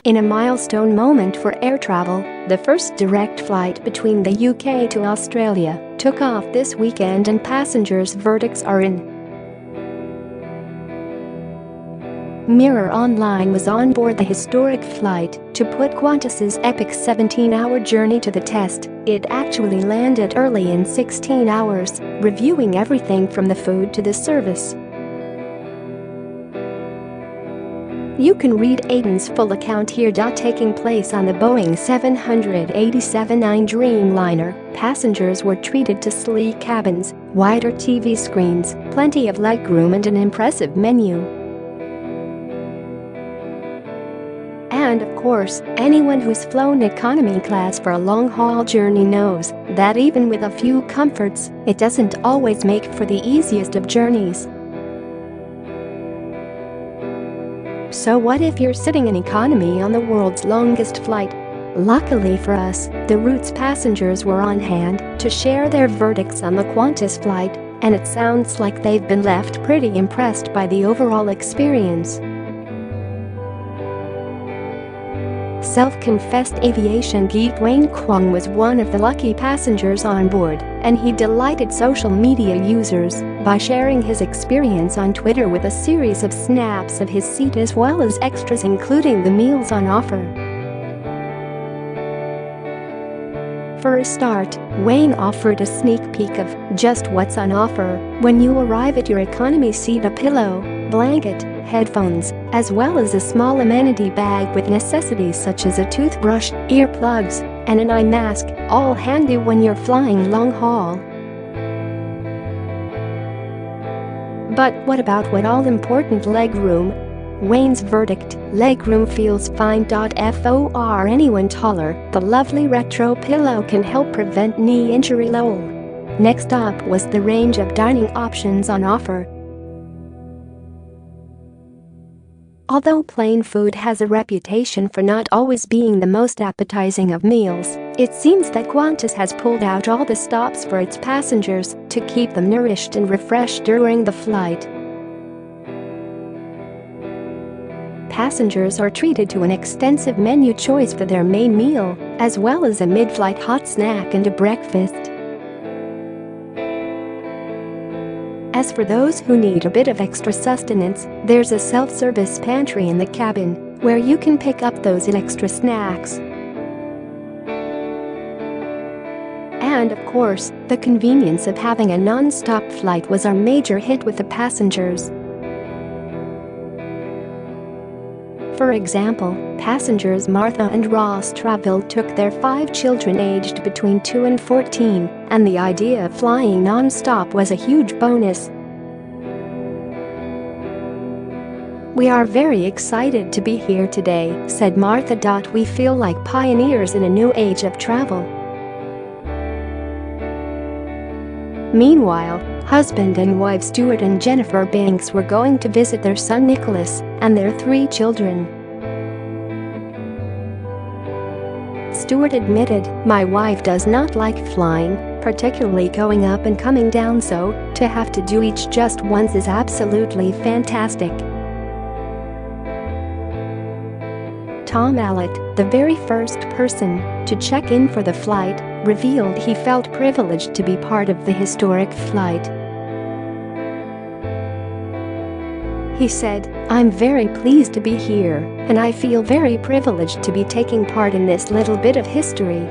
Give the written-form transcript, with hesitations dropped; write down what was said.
In a milestone moment for air travel, the first direct flight between the UK to Australia took off this weekend and passengers' verdicts are in. Mirror Online was on board the historic flight to put Qantas's epic 17-hour journey to the test. It actually landed early in 16 hours, reviewing everything from the food to the service. You can read Aidan's full account here. Taking place on the Boeing 787-9 Dreamliner, passengers were treated to sleek cabins, wider TV screens, plenty of legroom and an impressive menu. And of course, anyone who's flown economy class for a long-haul journey knows that even with a few comforts, it doesn't always make for the easiest of journeys. So what if you're sitting in economy on the world's longest flight? Luckily for us, the route's passengers were on hand to share their verdicts on the Qantas flight, and it sounds like they've been left pretty impressed by the overall experience. Self-confessed aviation geek Wayne Kwong was one of the lucky passengers on board, and he delighted social media users by sharing his experience on Twitter with a series of snaps of his seat as well as extras including the meals on offer. For a start, Wayne offered a sneak peek of just what's on offer when you arrive at your economy seat: a pillow, blanket, headphones, as well as a small amenity bag with necessities such as a toothbrush, earplugs, and an eye mask, all handy when you're flying long haul. But what about what all-important legroom? Wayne's verdict: legroom feels fine. For anyone taller, the lovely retro pillow can help prevent knee injury. Lol. Next up was the range of dining options on offer. Although plain food has a reputation for not always being the most appetizing of meals, it seems that Qantas has pulled out all the stops for its passengers to keep them nourished and refreshed during the flight. Passengers are treated to an extensive menu choice for their main meal, as well as a mid-flight hot snack and a breakfast. As for those who need a bit of extra sustenance, there's a self-service pantry in the cabin, where you can pick up those extra snacks. And of course, the convenience of having a non-stop flight was our major hit with the passengers. For example, passengers Martha and Ross Traville took their 5 children aged between 2 and 14, and the idea of flying non-stop was a huge bonus. "We are very excited to be here today," said Martha. "We feel like pioneers in a new age of travel." Meanwhile, husband and wife Stuart and Jennifer Banks were going to visit their son Nicholas and their 3 children. Stuart admitted, "My wife does not like flying, particularly going up and coming down, so to have to do each just once is absolutely fantastic." Tom Allett, the very first person to check in for the flight, revealed he felt privileged to be part of the historic flight. He said, "I'm very pleased to be here, and I feel very privileged to be taking part in this little bit of history."